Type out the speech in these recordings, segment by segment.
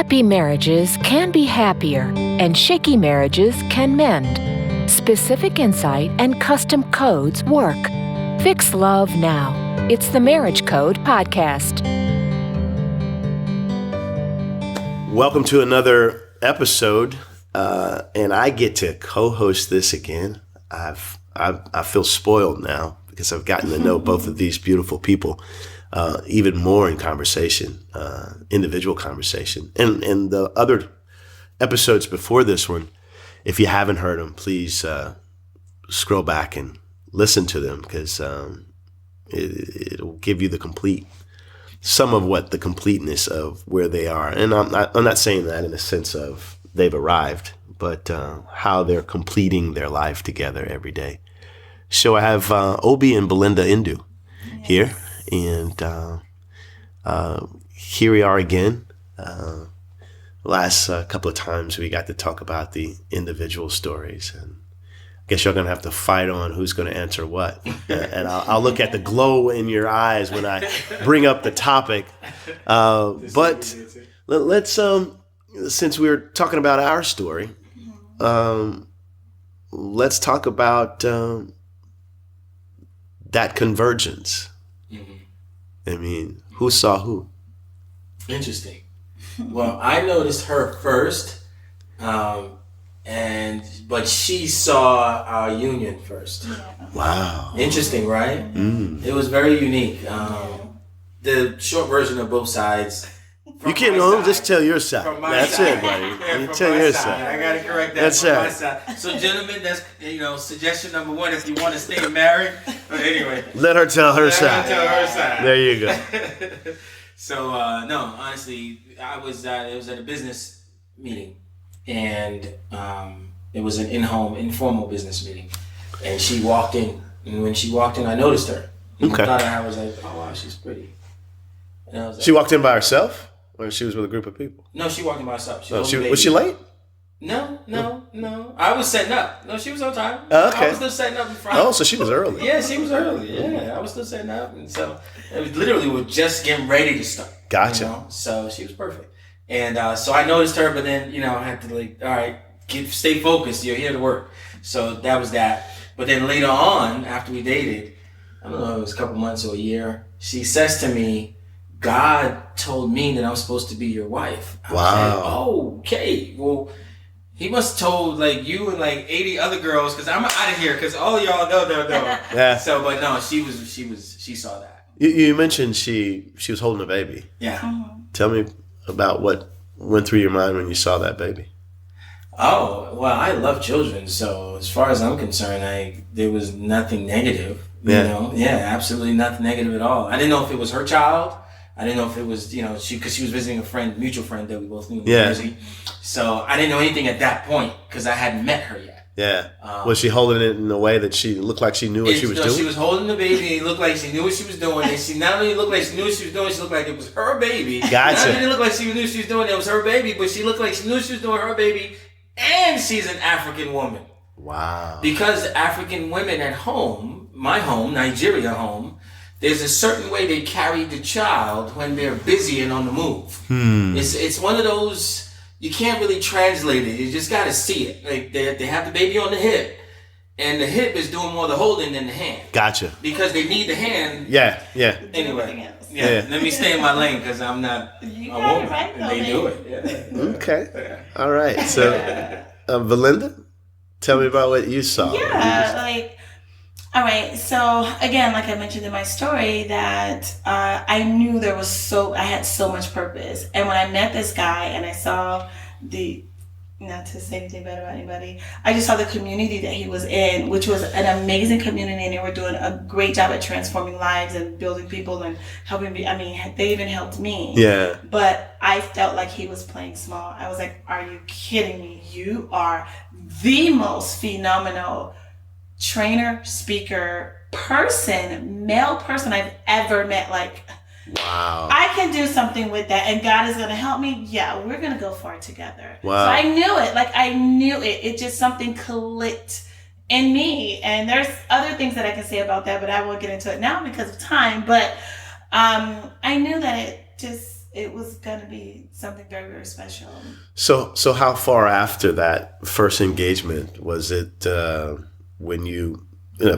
Happy marriages can be happier, and shaky marriages can mend. Specific insight and custom codes work. Fix love now. It's the Marriage Code Podcast. Welcome to another episode, and I get to co-host this again. I feel spoiled now because I've gotten to know both of these beautiful people even more in conversation, individual conversation. And the other episodes before this one, if you haven't heard them, please scroll back and listen to them because it'll give you some of what the completeness of where they are. And I'm not saying that in the sense of they've arrived, but how they're completing their life together every day. So I have Obinna and Belinda Ndu here, and here we are again. Last couple of times we got to talk about the individual stories, and I guess you're going to have to fight on who's going to answer what. And I'll look at the glow in your eyes when I bring up the topic. But let's, since we're talking about our story, let's talk about that convergence. Mm-hmm. I mean, who saw who? Interesting. Well, I noticed her first, but she saw our union first. Wow. Interesting, right? Mm. It was very unique. The short version of both sides. You can't just tell your side. That's side. it, buddy. Yeah, you tell your side. I gotta correct that. That's from it. my side. So, gentlemen, that's suggestion number one. If you want to stay married, but anyway, let her tell her side. Tell her side. There you go. So, no, honestly, it was at a business meeting, and it was an informal business meeting, and she walked in, and when she walked in, I noticed her. And Okay. I was like, oh wow, she's pretty. And I was like, She walked in by herself, or she was with a group of people? No, she walked in by herself. Was she late? No. I was setting up. No, she was on time. Oh, okay. I was still setting up in front. Oh, so she was early. Yeah, she was early. Yeah, I was still setting up, and so it was literally we're just getting ready to start. Gotcha. So she was perfect, and so I noticed her, but then I had to all right, stay focused. You're here to work. So that was that. But then later on, after we dated, I don't know, it was a couple months or a year. She says to me, God told me that I'm supposed to be your wife. I was like, oh, okay. Well, he must have told you and 80 other girls because I'm out of here because all y'all know. Yeah. So, but no, she saw that. You mentioned she was holding a baby. Yeah. Mm-hmm. Tell me about what went through your mind when you saw that baby. Oh, well, I love children. So as far as I'm concerned, there was nothing negative. Yeah, absolutely nothing negative at all. I didn't know if it was her child. I didn't know if it was, because she was visiting a mutual friend that we both knew in New Jersey. So I didn't know anything at that point because I hadn't met her yet. Yeah. Was she holding it in a way that she looked like she knew what she was doing? She was holding the baby. It looked like she knew what she was doing. And she not only looked like she knew what she was doing, she looked like it was her baby. Gotcha. Not only did it look like she knew what she was doing, it was her baby, but she looked like she knew what she was doing, her baby, and she's an African woman. Wow. Because African women at home, my home, Nigeria home, there's a certain way they carry the child when they're busy and on the move. It's one of those, you can't really translate it. You just got to see it. They have the baby on the hip, and the hip is doing more of the holding than the hand. Gotcha. Because they need the hand. Yeah. Anyway, let me stay in my lane because I'm not a woman. Right, and they do it. Yeah. Okay. All right. So, Belinda, tell me about what you saw. Yeah, all right, so again, like I mentioned in my story, that I knew I had so much purpose. And when I met this guy and I saw not to say anything bad about anybody, I just saw the community that he was in, which was an amazing community, and they were doing a great job at transforming lives and building people and helping me. I mean, they even helped me. Yeah. But I felt like he was playing small. I was like, are you kidding me? You are the most phenomenal trainer, speaker, male person I've ever met. Wow. I can do something with that, and God is going to help me. Yeah, we're going to go far together. Wow. So I knew it. I knew it. It just something clicked in me. And there's other things that I can say about that, but I won't get into it now because of time. But I knew that it just going to be something very, very special. So how far after that first engagement was it when you,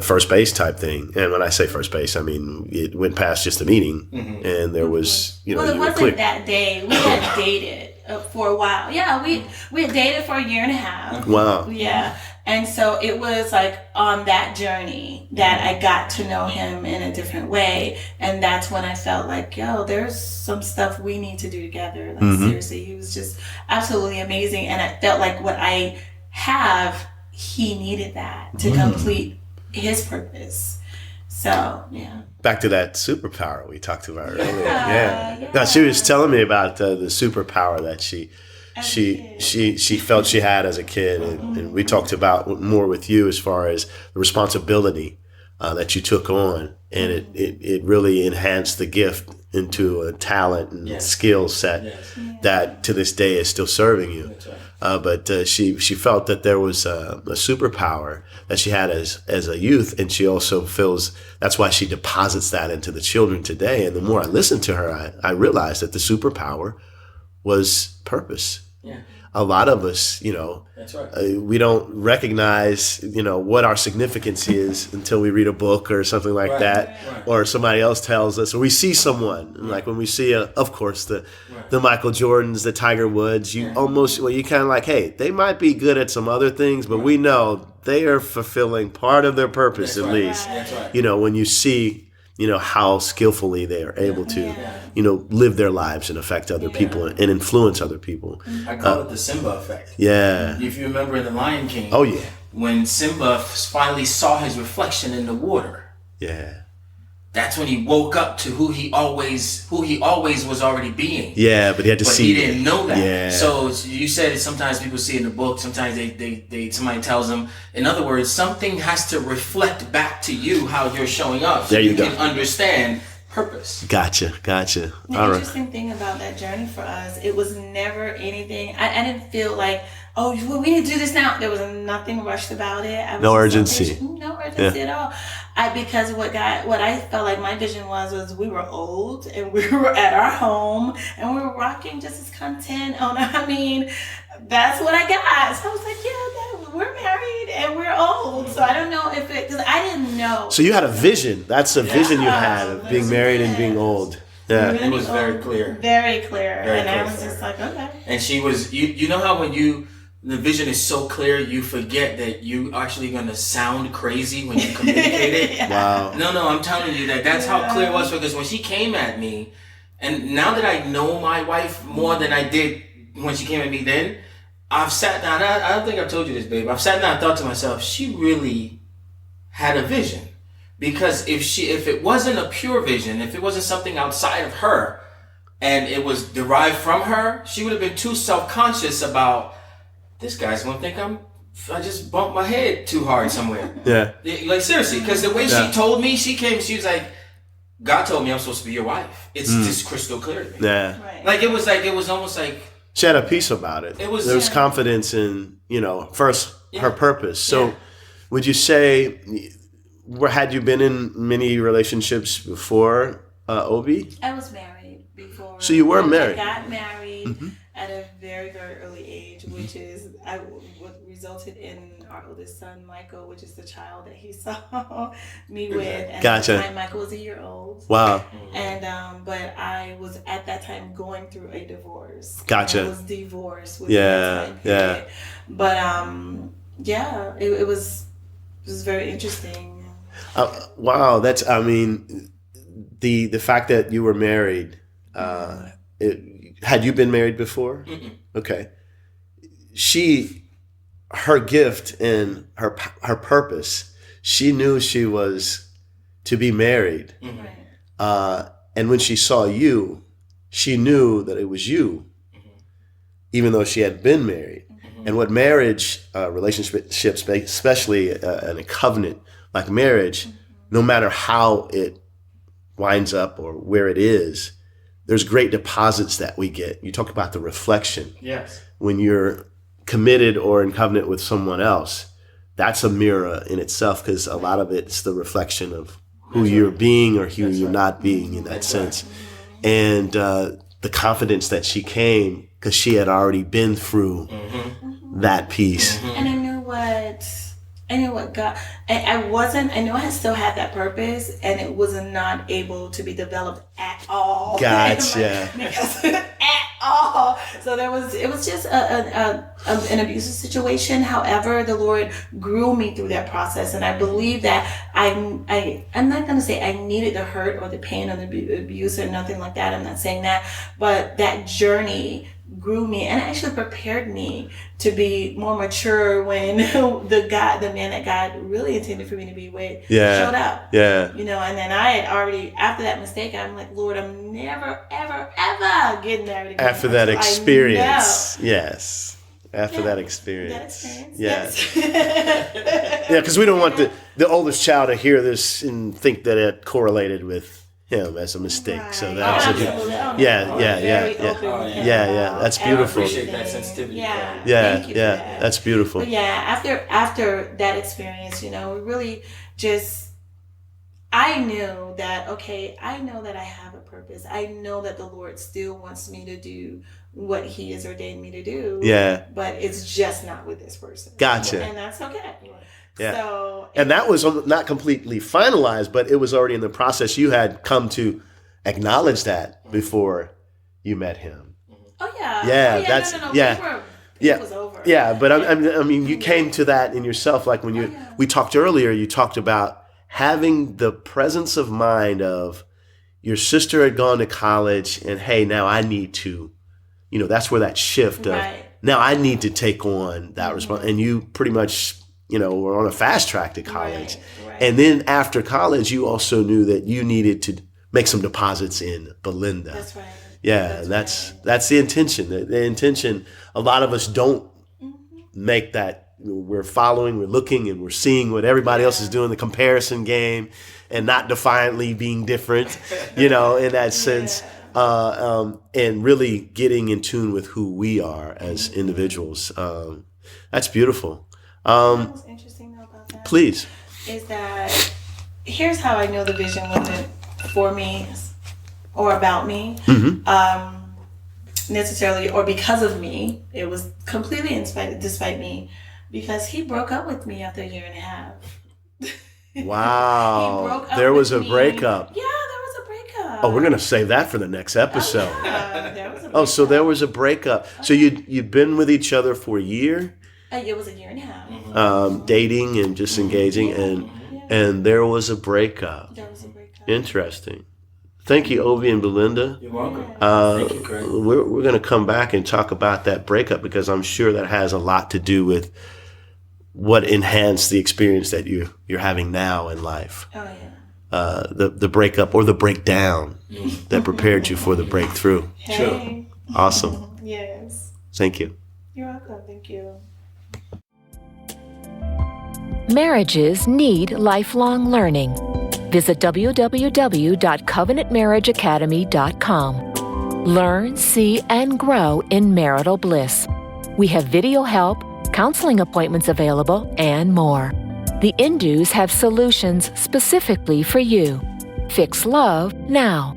first base type thing? And when I say first base, I mean it went past just a meeting, and there was, well, it you were wasn't clear. that day. We had dated for a while. Yeah, we had dated for a year and a half. Wow. Yeah. And so it was like on that journey that I got to know him in a different way. And that's when I felt like, yo, there's some stuff we need to do together. Like, seriously, he was just absolutely amazing. And I felt like what I have, he needed that to complete his purpose. So, yeah. Back to that superpower we talked about earlier. Yeah. Now, she was telling me about the superpower that she felt she had as a kid, and we talked about more with you as far as the responsibility that you took on, and it really enhanced the gift into a talent and skill set that to this day is still serving you. That's right. But she felt that there was a superpower that she had as a youth, and she also feels that's why she deposits that into the children today. And the more I listened to her, I realized that the superpower was purpose. Yeah. A lot of us, That's right. we don't recognize, what our significance is until we read a book or something like that, or somebody else tells us, or we see someone. And like when we see, of course, the Michael Jordans, the Tiger Woods, you kind of like, hey, they might be good at some other things, but we know they are fulfilling part of their purpose. That's at right. least. That's right. When you see, how skillfully they are able to, live their lives and affect other people and influence other people. I call it the Simba effect. Yeah. If you remember in The Lion King. Oh, yeah. When Simba finally saw his reflection in the water. Yeah. That's when he woke up to who he always was already being. Yeah, but he had to see. But he didn't know that. Yeah. So you said sometimes people see in the book, sometimes somebody tells them. In other words, something has to reflect back to you how you're showing up. So there you go. Can understand purpose. Gotcha. The All right. interesting thing about that journey for us, it was never anything. I didn't feel like, oh, we need to do this now. There was nothing rushed about it. No urgency. No urgency at all. Because what I felt like my vision was we were old and we were at our home and we were rocking just as content on. That's what I got. So I was like, we're married and we're old. So I don't know because I didn't know. So you had a vision. That's a vision you had of being married and being old. Yeah. It was very clear. Very clear. Very and clear. I was just like, okay. And she was, you know how when the vision is so clear, you forget that you actually going to sound crazy when you communicate it. Wow. No, I'm telling you that's how clear it was, because when she came at me, and now that I know my wife more than I did when she came at me then, I've sat down, I don't think I've told you this, babe, I've sat down and thought to myself, she really had a vision. Because if it wasn't a pure vision, if it wasn't something outside of her, and it was derived from her, she would have been too self-conscious about, this guy's gonna think I just bumped my head too hard somewhere. Yeah. Like seriously, because the way she told me, she was like, God told me I'm supposed to be your wife. It's just crystal clear to me. Yeah. Right. Like it was almost like She had a peace about it. It was- there was confidence in, first her purpose. So would you say, had you been in many relationships before, Obi? I was married before. So you were married. I got married at a very, very early age, which is what resulted in our oldest son, Michael, which is the child that he saw me with. And Gotcha. at the time, Michael was a year old. Wow. And but I was at that time going through a divorce. Gotcha. I was divorced. With Yeah, that time period. But it was very interesting. Wow. That's, the fact that you were married, had you been married before? Mm-mm. Okay. Her gift and her purpose, she knew she was to be married. Mm-hmm. Right. And when she saw you, she knew that it was you, even though she had been married. And what marriage, relationships, especially in a covenant like marriage, no matter how it winds up or where it is, there's great deposits that we get. You talk about the reflection. yes. When you're committed or in covenant with someone else, that's a mirror in itself, because a lot of it's the reflection of who you're being or who you're not being in that sense. And the confidence that she came because she had already been through that piece. And I knew what God, I knew I still had that purpose, and it was not able to be developed at all. Gotcha. At all. So it was just an abusive situation. However, the Lord grew me through that process, and I believe that I'm not going to say I needed the hurt or the pain or the abuse or nothing like that. I'm not saying that, but that journey grew me and actually prepared me to be more mature when the man that God really intended for me to be with showed up. Yeah. And then I had already, after that mistake, I'm like, Lord, I'm never, ever, ever getting married again. After that experience. Yes. After that experience. Yes. Yeah, because we don't want the oldest child to hear this and think that it correlated with him as a mistake. Right. So that's that's beautiful. I appreciate that sensitivity. That's beautiful. But after that experience, we really just, I knew that, okay, I know that I have a purpose. I know that the Lord still wants me to do what He has ordained me to do. Yeah. But it's just not with this person. Gotcha. And that's okay. Yeah. So, and that was not completely finalized, but it was already in the process. You had come to acknowledge that before you met him. Oh yeah. Yeah. Oh, That's it was over. Yeah, but I mean, you came to that in yourself. Like when we talked earlier, you talked about having the presence of mind of your sister had gone to college, and hey, now I need to, that's where that shift of now I need to take on that responsibility, and you pretty much. We're on a fast track to college. Right. And then after college, you also knew that you needed to make some deposits in Belinda. That's right. Yeah, that's the intention. The intention, a lot of us don't make that. We're following, we're looking, and we're seeing what everybody else is doing, the comparison game, and not defiantly being different, in that sense. And really getting in tune with who we are as individuals. That's beautiful. What's interesting though about that, please, is that here's how I know the vision wasn't for me or about me, necessarily, or because of me. It was completely despite me, because He broke up with me after a year and a half. Wow, there was a breakup. Yeah, there was a breakup. Oh, we're gonna save that for the next episode. Oh, yeah. There was a breakup. So there was a breakup. So you'd been with each other for a year. It was a year and a half. Dating and just engaging, and there was a breakup. There was a breakup. Interesting. Thank you, Obie and Belinda. You're welcome. Thank you, Craig. We're going to come back and talk about that breakup, because I'm sure that has a lot to do with what enhanced the experience that you're having now in life. Oh yeah. The breakup or the breakdown that prepared you for the breakthrough. Hey. Sure. Awesome. Yes. Thank you. You're welcome. Thank you. Marriages need lifelong learning. Visit www.covenantmarriageacademy.com. Learn, see, and grow in marital bliss. We have video help, counseling appointments available, and more. The Ndus have solutions specifically for you. Fix love now.